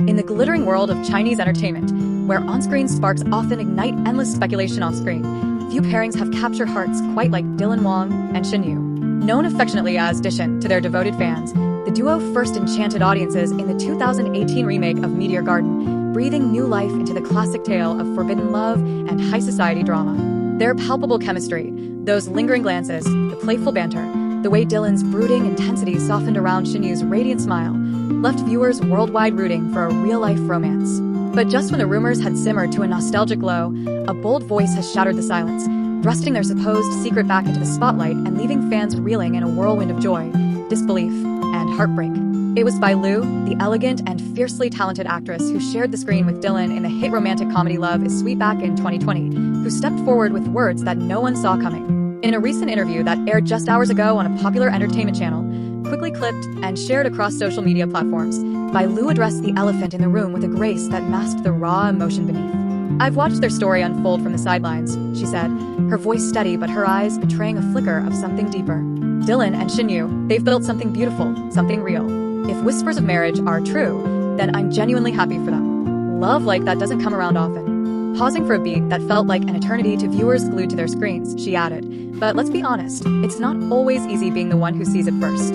In the glittering world of Chinese entertainment, where on-screen sparks often ignite endless speculation off-screen, few pairings have captured hearts quite like Wang and Shen. Known affectionately as Dishon to their devoted fans, the duo first enchanted audiences in the 2018 remake of Meteor Garden, breathing new life into the classic tale of forbidden love and high society drama. Their palpable chemistry, those lingering glances, the playful banter, the way Dylan's brooding intensity softened around Shen's radiant smile, left viewers worldwide rooting for a real-life romance. But just when the rumors had simmered to a nostalgic low, a bold voice has shattered the silence, thrusting their supposed secret back into the spotlight and leaving fans reeling in a whirlwind of joy, disbelief, and heartbreak. It was Bai Lu, the elegant and fiercely talented actress who shared the screen with Dylan in the hit romantic comedy Love is Sweet back in 2020, who stepped forward with words that no one saw coming. In a recent interview that aired just hours ago on a popular entertainment channel, quickly clipped and shared across social media platforms, Bai Lu addressed the elephant in the room with a grace that masked the raw emotion beneath. "I've watched their story unfold from the sidelines," she said, her voice steady but her eyes betraying a flicker of something deeper. "Dylan and Shen, they've built something beautiful, something real. If whispers of marriage are true, then I'm genuinely happy for them. Love like that doesn't come around often." Pausing for a beat that felt like an eternity to viewers glued to their screens, she added, "But let's be honest, it's not always easy being the one who sees it first."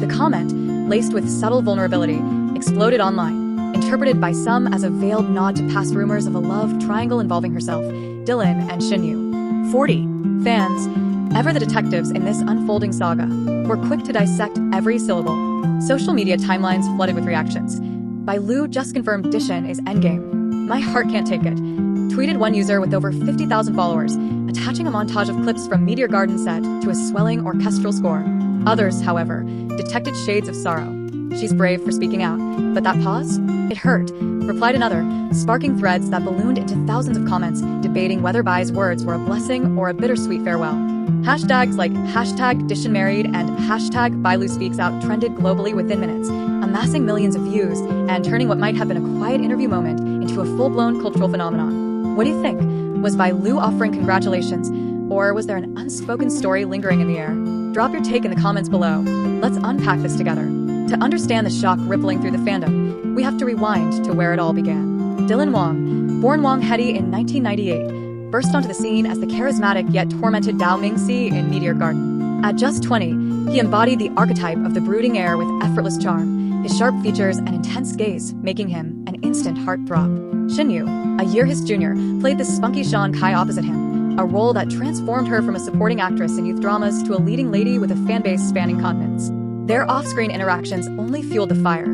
The comment, laced with subtle vulnerability, exploded online, interpreted by some as a veiled nod to past rumors of a love triangle involving herself, Dylan, and Shen. 40. Fans, ever the detectives in this unfolding saga, were quick to dissect every syllable. Social media timelines flooded with reactions. Bai Lu just confirmed Dishon is endgame. "My heart can't take it," tweeted one user with over 50,000 followers, attaching a montage of clips from Meteor Garden set to a swelling orchestral score. Others, however, detected shades of sorrow. "She's brave for speaking out, but that pause? It hurt," replied another, sparking threads that ballooned into thousands of comments debating whether Bai's words were a blessing or a bittersweet farewell. Hashtags like #DishonMarried and #BaiLuSpeaksOut trended globally within minutes, amassing millions of views and turning what might have been a quiet interview moment into a full-blown cultural phenomenon. What do you think? Was Bai Lu offering congratulations, or was there an unspoken story lingering in the air? Drop your take in the comments below. Let's unpack this together. To understand the shock rippling through the fandom, we have to rewind to where it all began. Dylan Wang, born Wang Hedi in 1998, burst onto the scene as the charismatic yet tormented Dao Mingxi in Meteor Garden. At just 20, he embodied the archetype of the brooding heir with effortless charm, his sharp features and intense gaze making him an instant heartthrob. Shen, a year his junior, played the spunky Shan Kai opposite him, a role that transformed her from a supporting actress in youth dramas to a leading lady with a fanbase spanning continents. Their off-screen interactions only fueled the fire.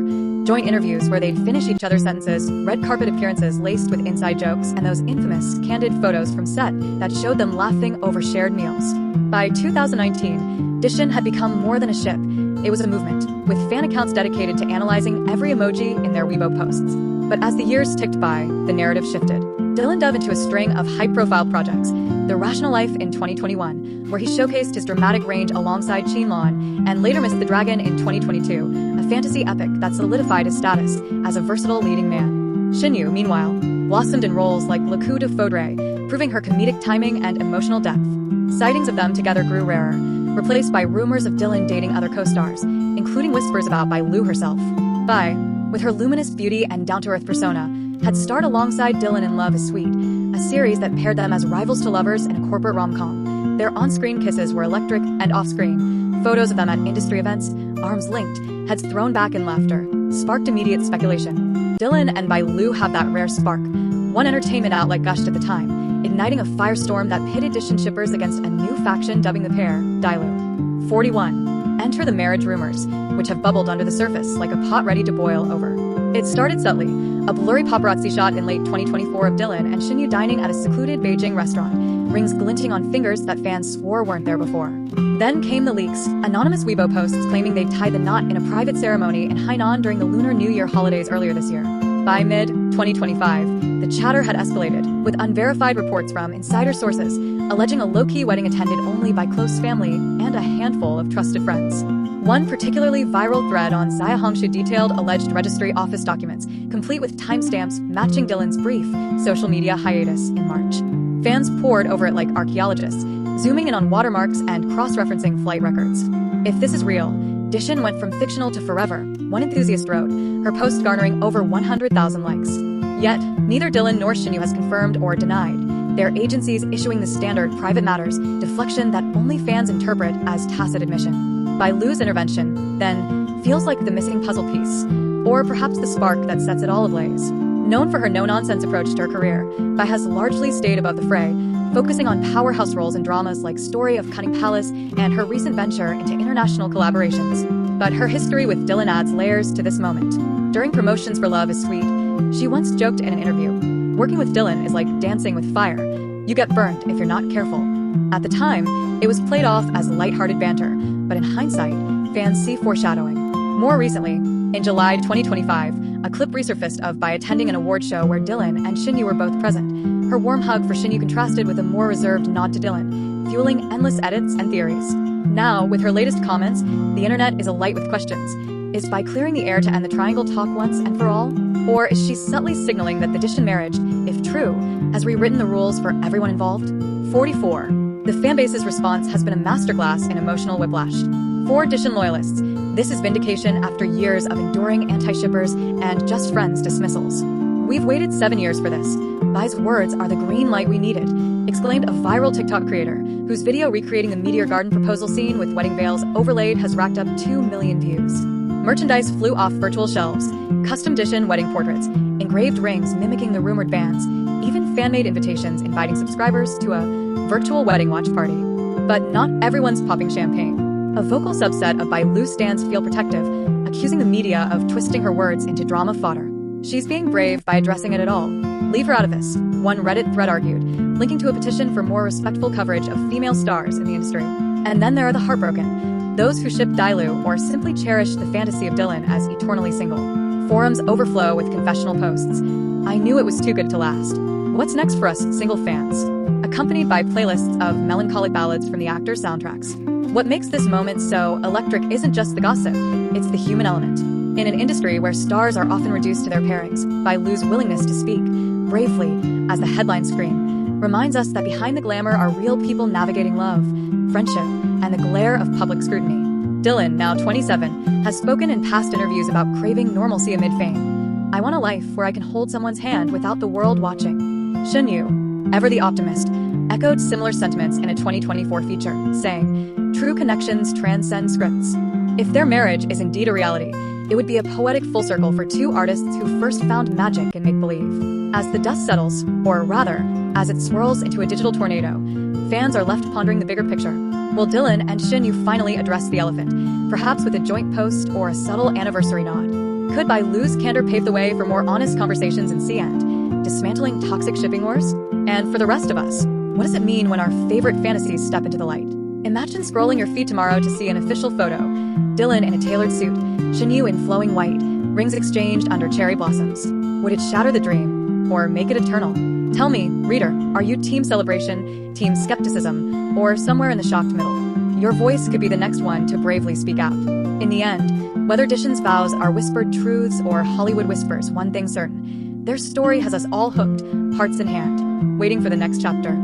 Joint interviews where they'd finish each other's sentences, red carpet appearances laced with inside jokes, and those infamous, candid photos from set that showed them laughing over shared meals. By 2019, Dishon had become more than a ship. It was a movement, with fan accounts dedicated to analyzing every emoji in their Weibo posts. But as the years ticked by, the narrative shifted. Dylan dove into a string of high-profile projects, The Rational Life in 2021, where he showcased his dramatic range alongside Qinlan, and later Miss the Dragon in 2022, a fantasy epic that solidified his status as a versatile leading man. Shen, meanwhile, blossomed in roles like Le Coup de Foudre, proving her comedic timing and emotional depth. Sightings of them together grew rarer, replaced by rumors of Dylan dating other co-stars, including whispers about Bai Lu herself. Bai, with her luminous beauty and down-to-earth persona, had starred alongside Dylan in Love is Sweet, a series that paired them as rivals to lovers in a corporate rom-com. Their on-screen kisses were electric, and off-screen, photos of them at industry events, arms linked, heads thrown back in laughter, sparked immediate speculation. Dylan and Bai Lu have that rare spark. One entertainment outlet gushed at the time, igniting a firestorm that pitted Dishon shippers against a new faction dubbing the pair Dailu. 41. Enter the marriage rumors, which have bubbled under the surface like a pot ready to boil over. It started subtly, a blurry paparazzi shot in late 2024 of Dylan and Shen dining at a secluded Beijing restaurant, rings glinting on fingers that fans swore weren't there before. Then came the leaks, anonymous Weibo posts claiming they'd tied the knot in a private ceremony in Hainan during the Lunar New Year holidays earlier this year. By mid-2025, the chatter had escalated, with unverified reports from insider sources alleging a low-key wedding attended only by close family and a handful of trusted friends. One particularly viral thread on Zaya Hongshu detailed alleged registry office documents, complete with timestamps matching Dylan's brief social media hiatus in March. Fans pored over it like archaeologists, zooming in on watermarks and cross-referencing flight records. If this is real, Dishon went from fictional to forever, one enthusiast wrote, her post garnering over 100,000 likes. Yet, neither Dylan nor Shen has confirmed or denied, their agencies issuing the standard private matters deflection that only fans interpret as tacit admission. By Lu's intervention, then, feels like the missing puzzle piece, or perhaps the spark that sets it all ablaze. Known for her no-nonsense approach to her career, Bai has largely stayed above the fray, focusing on powerhouse roles in dramas like Story of Cunning Palace and her recent venture into international collaborations. But her history with Dylan adds layers to this moment. During promotions for Love is Sweet, she once joked in an interview, "Working with Dylan is like dancing with fire. You get burnt if you're not careful." At the time, it was played off as lighthearted banter, but in hindsight, fans see foreshadowing. More recently, in July 2025, a clip resurfaced of Bai attending an award show where Dylan and Shen were both present. Her warm hug for Shen contrasted with a more reserved nod to Dylan, fueling endless edits and theories. Now, with her latest comments, the internet is alight with questions. Is Bai clearing the air to end the triangle talk once and for all? Or is she subtly signaling that the Dishon marriage, if true, has rewritten the rules for everyone involved? 44. The fanbase's response has been a masterclass in emotional whiplash. For Dishon loyalists, this is vindication after years of enduring anti-shippers and just friends dismissals. "We've waited 7 years for this. Bai's words are the green light we needed," exclaimed a viral TikTok creator, whose video recreating the Meteor Garden proposal scene with wedding veils overlaid has racked up 2 million views. Merchandise flew off virtual shelves, custom Dishon wedding portraits, engraved rings mimicking the rumored bands, even fan-made invitations inviting subscribers to a virtual wedding watch party. But not everyone's popping champagne. A vocal subset of Bai Lu stans feel protective, accusing the media of twisting her words into drama fodder. "She's being brave by addressing it at all. Leave her out of this," one Reddit thread argued, linking to a petition for more respectful coverage of female stars in the industry. And then there are the heartbroken, those who ship Dailu or simply cherish the fantasy of Dylan as eternally single. Forums overflow with confessional posts. "I knew it was too good to last. What's next for us single fans?" Accompanied by playlists of melancholic ballads from the actors' soundtracks. What makes this moment so electric isn't just the gossip, it's the human element. In an industry where stars are often reduced to their pairings, Bai Lu's willingness to speak, bravely, as the headlines scream, reminds us that behind the glamour are real people navigating love, friendship, and the glare of public scrutiny. Dylan, now 27, has spoken in past interviews about craving normalcy amid fame. "I want a life where I can hold someone's hand without the world watching." Shen Yu, ever the optimist, echoed similar sentiments in a 2024 feature, saying, "True connections transcend scripts." If their marriage is indeed a reality, it would be a poetic full circle for two artists who first found magic in make-believe. As the dust settles, or rather, as it swirls into a digital tornado, fans are left pondering the bigger picture. Will Dylan and Shen finally address the elephant, perhaps with a joint post or a subtle anniversary nod? Could Bai Lu's candor pave the way for more honest conversations in C-End, dismantling toxic shipping wars? And for the rest of us, what does it mean when our favorite fantasies step into the light? Imagine scrolling your feed tomorrow to see an official photo. Dylan in a tailored suit, Shen in flowing white, rings exchanged under cherry blossoms. Would it shatter the dream, or make it eternal? Tell me, reader, are you team celebration, team skepticism, or somewhere in the shocked middle? Your voice could be the next one to bravely speak out. In the end, whether Dishon's vows are whispered truths or Hollywood whispers, one thing's certain. Their story has us all hooked, hearts in hand, waiting for the next chapter.